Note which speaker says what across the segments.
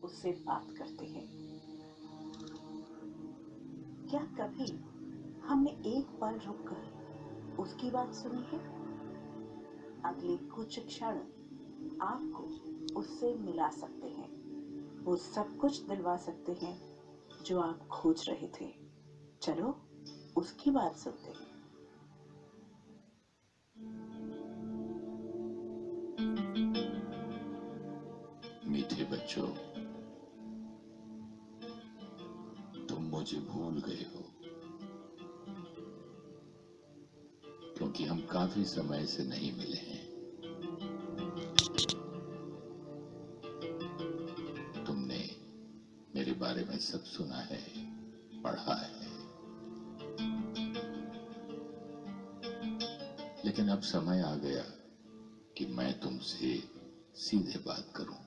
Speaker 1: उससे बात करते हैं। क्या कभी हमने एक पल रुककर उसकी बात सुनी है? अगले कुछ क्षण आपको उससे मिला सकते हैं, वो सब कुछ दिलवा सकते हैं जो आप खोज रहे थे। चलो उसकी बात सुनते हैं।
Speaker 2: मीठे बच्चों, तुम मुझे भूल गए हो, क्योंकि हम काफी समय से नहीं मिले हैं। तुमने मेरे बारे में सब सुना है, पढ़ा है, लेकिन अब समय आ गया कि मैं तुमसे सीधे बात करूं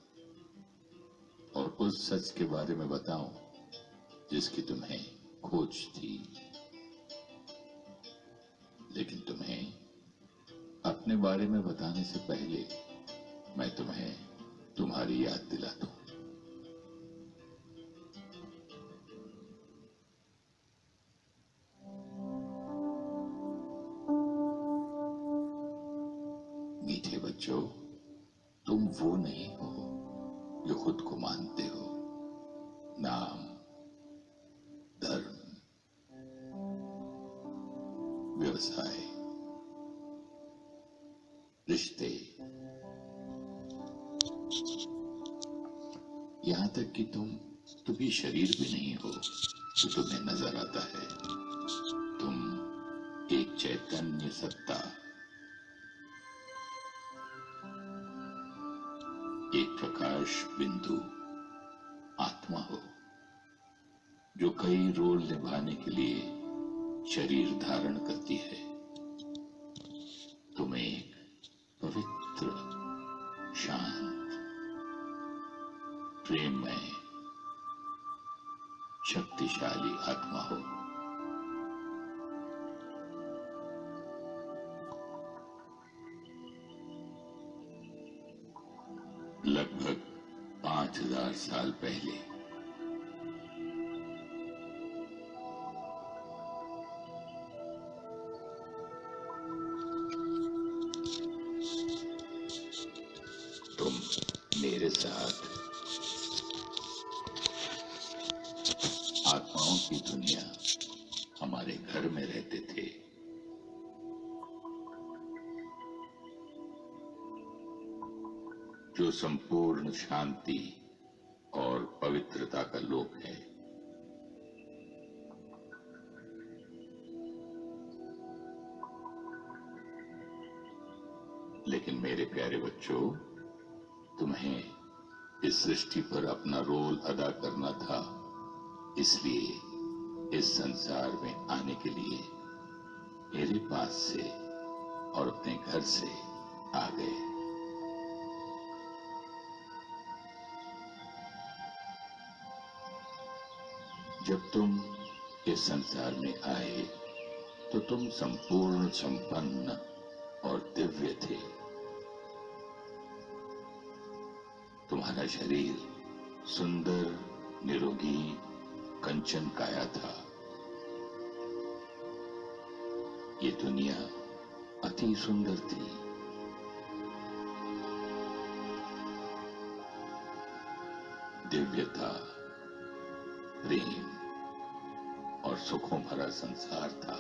Speaker 2: और उस सच के बारे में बताऊं जिसकी तुम्हें खोज थी। लेकिन तुम्हें अपने बारे में बताने से पहले मैं तुम्हें तुम्हारी याद दिला दूं। मीठे बच्चों, तुम वो नहीं हो जो खुद को मानते हो। नाम, धर्म, व्यवसाय, रिश्ते, यहां तक कि तुम भी शरीर भी नहीं हो जो तुम्हें नजर आता है। तुम एक चैतन्य सत्ता, एक प्रकाश बिंदु आत्मा हो जो कई रोल निभाने के लिए शरीर धारण करती है। तुम एक पवित्र, शांत, प्रेममय, शक्तिशाली आत्मा हो। लगभग 5000 साल पहले तुम मेरे साथ आत्माओं की दुनिया हमारे घर में रहते थे। जो संपूर्ण शांति और पवित्रता का लोक है। लेकिन मेरे प्यारे बच्चों, तुम्हें इस सृष्टि पर अपना रोल अदा करना था, इसलिए इस संसार में आने के लिए मेरे पास से और अपने घर से आ गए। जब तुम इस संसार में आए तो तुम संपूर्ण, संपन्न और दिव्य थे। तुम्हारा शरीर सुंदर, निरोगी, कंचन काया था। ये दुनिया अति सुंदर थी। दिव्यता, प्रेम और सुखों भरा संसार था।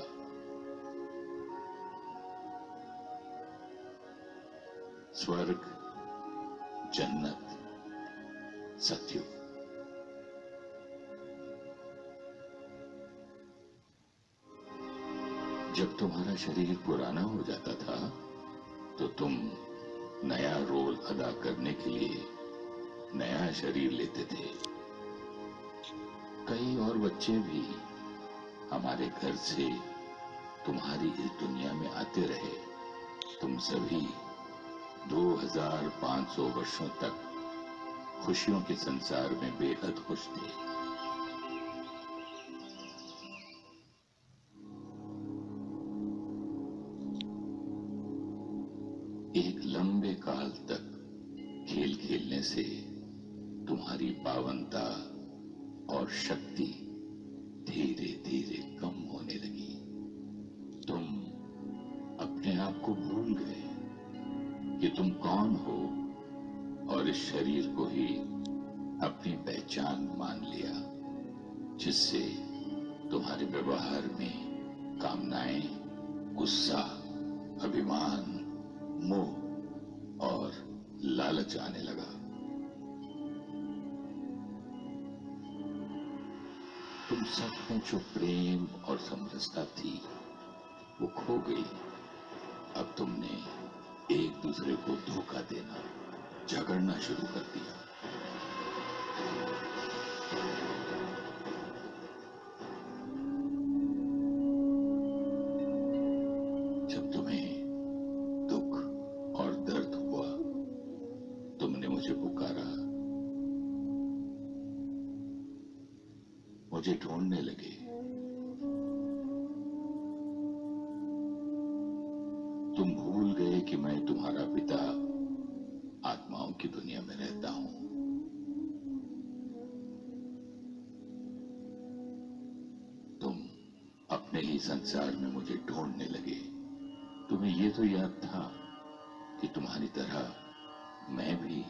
Speaker 2: स्वर्ग, जन्नत, सतयुग। जब तुम्हारा शरीर पुराना हो जाता था तो तुम नया रोल अदा करने के लिए नया शरीर लेते थे। कई और बच्चे भी हमारे घर से तुम्हारी इस दुनिया में आते रहे। तुम सभी 2500 वर्षों तक खुशियों के संसार में बेहद खुश थे। एक लंबे काल तक खेल खेलने से तुम्हारी पावनता और शक्ति धीरे धीरे कम होने लगी। तुम अपने आप को भूल गए कि तुम कौन हो और इस शरीर को ही अपनी पहचान मान लिया, जिससे तुम्हारे व्यवहार में कामनाएं, गुस्सा, अभिमान, मोह और लालच आने लगा। तुम सब में जो प्रेम और समरसता थी वो खो गई। अब तुमने एक दूसरे को धोखा देना, झगड़ना शुरू कर दिया। जब तुम्हें दुख और दर्द हुआ, तुमने मुझे पुकारा, मुझे ढूंढने लगे। तुम भूल गए कि मैं तुम्हारा पिता आत्माओं की दुनिया में रहता हूं। तुम अपने ही संसार में मुझे ढूंढने लगे। तुम्हें यह तो याद था कि तुम्हारी तरह मैं भी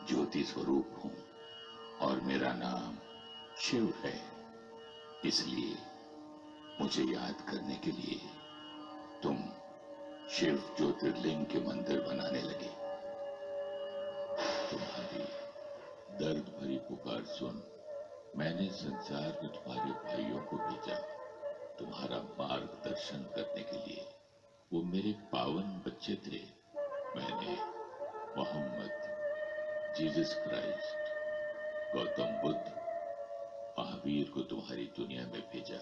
Speaker 2: ज्योति स्वरूप हूं और मेरा नाम शिव है। इसलिए मुझे याद करने के लिए तुम शिव ज्योतिर्लिंग के मंदिर बनाने लगे। तुम्हारी दर्द भरी पुकार सुन मैंने संसार में तुम्हारे भाइयों को भेजा, तुम्हारा मार्गदर्शन करने के लिए। वो मेरे पावन बच्चे थे। मैंने मोहम्मद, जीसस क्राइस्ट, गौतम बुद्ध, महावीर को तुम्हारी दुनिया में भेजा।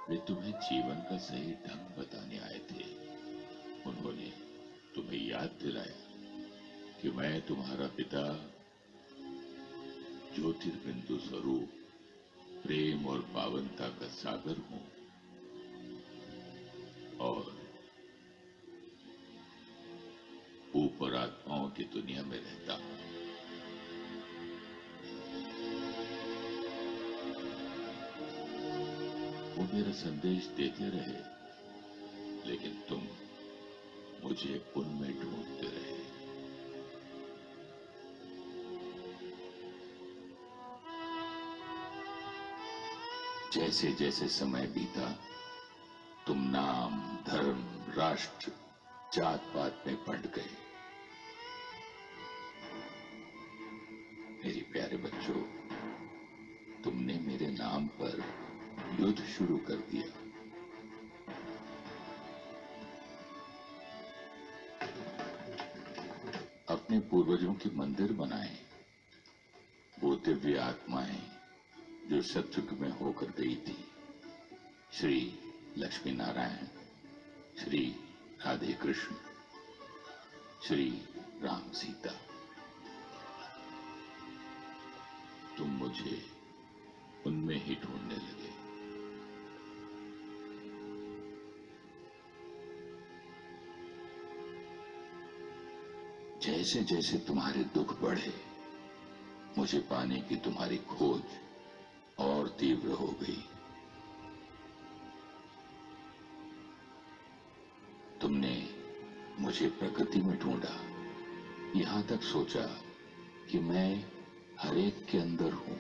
Speaker 2: वे तुम्हें जीवन का सही ढंग बताने आए थे। उन्होंने तुम्हें याद दिलाया कि मैं तुम्हारा पिता, ज्योतिर्बिंदु स्वरूप, प्रेम और पावनता का सागर हूं और ऊपर आत्माओं की दुनिया में रहता हूं। वो मेरा संदेश देते रहे, लेकिन तुम मुझे उनमें ढूंढते रहे। जैसे जैसे समय बीता, तुम नाम, धर्म, राष्ट्र, जात पात में बंट गए। मेरे प्यारे बच्चों, तुमने मेरे नाम पर युद्ध शुरू कर दिया। अपने पूर्वजों के मंदिर बनाए। वो दिव्य आत्माएं जो सत्युग में होकर गई थी, श्री लक्ष्मी नारायण, श्री राधे कृष्ण, श्री राम सीता, तुम मुझे उनमें ही ढूंढने लगे। जैसे जैसे तुम्हारे दुख बढ़े, मुझे पाने की तुम्हारी खोज और तीव्र हो गई। तुमने मुझे प्रकृति में ढूंढा, यहां तक सोचा कि मैं हर एक के अंदर हूं।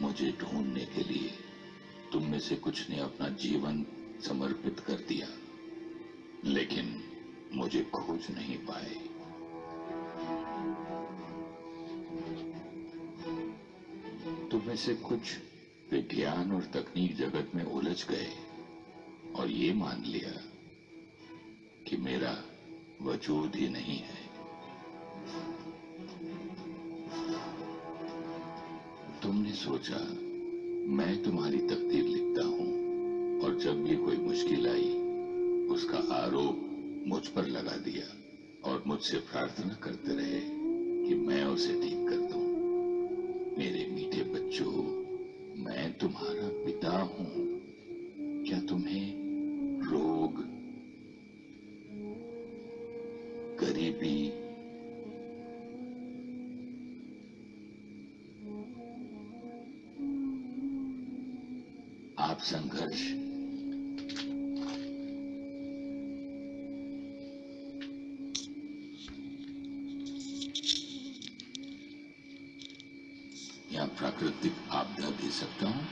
Speaker 2: मुझे ढूंढने के लिए तुम में से कुछ ने अपना जीवन समर्पित कर दिया, लेकिन मुझे खोज नहीं पाए। तुम में से कुछ विज्ञान और तकनीक जगत में उलझ गए और ये मान लिया कि मेरा वजूद ही नहीं है। तुमने सोचा मैं तुम्हारी तकदीर लिखता हूं, और जब भी कोई मुश्किल आई उसका आरोप मुझ पर लगा दिया और मुझसे प्रार्थना करते रहे कि मैं उसे ठीक कर दूं। मेरे मीठे बच्चों, मैं तुम्हारा पिता हूं। क्या तुम्हें रोग, गरीबी, आप संघर्ष, या प्राकृतिक आपदा दे सकता हूं?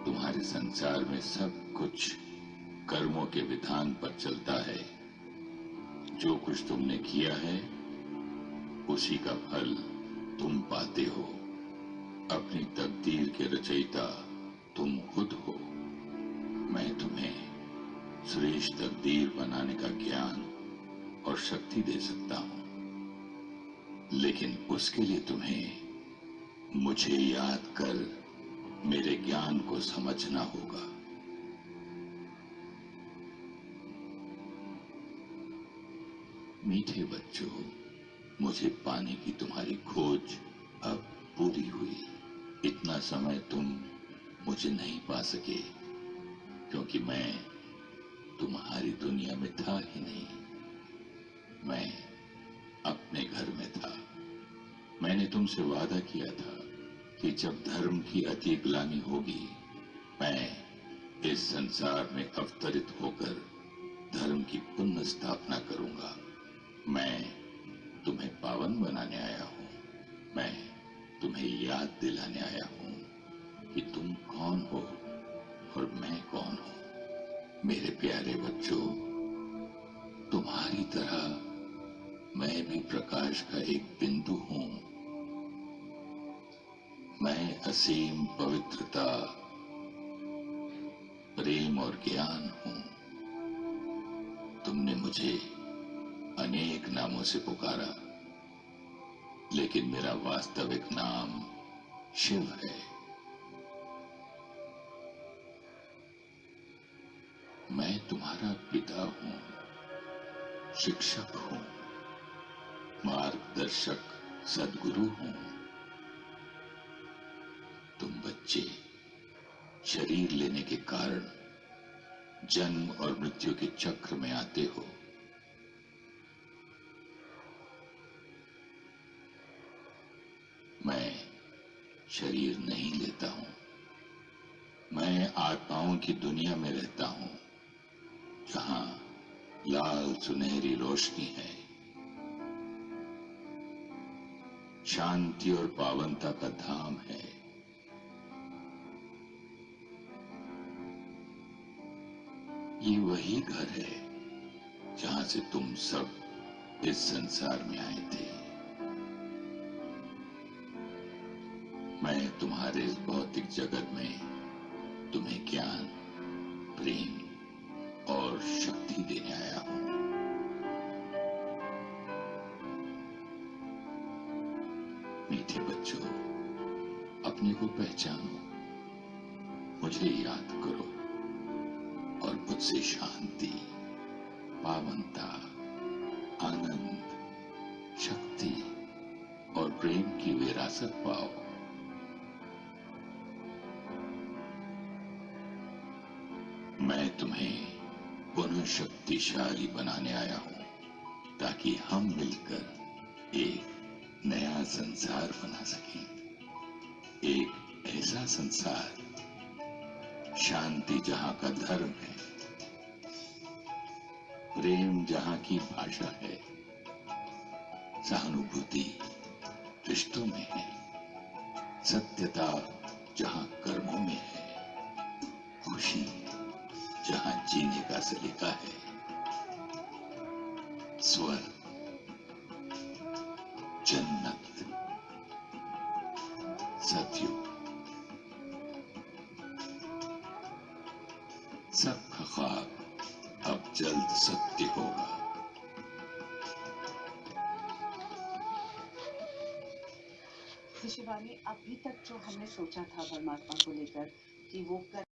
Speaker 2: तुम्हारे संसार में सब कुछ कर्मों के विधान पर चलता है। जो कुछ तुमने किया है उसी का फल तुम पाते हो। अपनी तकदीर के रचयिता तुम खुद हो। मैं तुम्हें श्रेष्ठ तकदीर बनाने का ज्ञान और शक्ति दे सकता हूं, लेकिन उसके लिए तुम्हें मुझे याद कर मेरे ज्ञान को समझना होगा। मीठे बच्चों, मुझे पाने की तुम्हारी खोज अब पूरी हुई। इतना समय तुम मुझे नहीं पा सके क्योंकि मैं तुम्हारी दुनिया में था ही नहीं। मैं अपने घर में था। मैंने तुमसे वादा किया था कि जब धर्म की अति ग्लानि होगी, मैं इस संसार में अवतरित होकर धर्म की पुनः स्थापना करूंगा। मैं तुम्हें पावन बनाने आया हूं। मैं तुम्हें याद दिलाने आया हूं कि तुम कौन हो और मैं कौन हूं। मेरे प्यारे बच्चों, तुम्हारी तरह मैं भी प्रकाश का एक बिंदु हूं। मैं असीम पवित्रता, प्रेम और ज्ञान हूं। तुमने मुझे अनेक नामों से पुकारा, लेकिन मेरा वास्तविक नाम शिव है। मैं तुम्हारा पिता हूं, शिक्षक हूं, मार्गदर्शक, सद्गुरु हूं। तुम बच्चे शरीर लेने के कारण जन्म और मृत्यु के चक्र में आते हो। मैं शरीर नहीं लेता हूं। मैं आत्माओं की दुनिया में रहता हूं, जहां लाल सुनहरी रोशनी है, शांति और पावनता का धाम है। ये वही घर है जहां से तुम सब इस संसार में आए थे। मैं तुम्हारे इस भौतिक जगत में तुम्हें ज्ञान, प्रेम और शक्ति देने आया हूं। मीठे बच्चों, अपने को पहचानो, मुझे याद करो और मुझसे शांति, पावनता, आनंद, शक्ति और प्रेम की विरासत पाओ। मैं तुम्हें पुनः शक्तिशाली बनाने आया हूं, ताकि हम मिलकर एक नया संसार बना सकें। एक ऐसा संसार, शांति जहां का धर्म है, प्रेम जहां की भाषा है, सहानुभूति रिश्तों में है, सत्यता जहां कर्मों में है, खुशी जहां जीने का सलीका है, स्वर्ग, जन्नत, सतयुग, सबका ख्वाब अब जल्द सत्य होगा।
Speaker 1: शिवानी, अभी तक जो हमने सोचा था परमात्मा को लेकर कि वो कर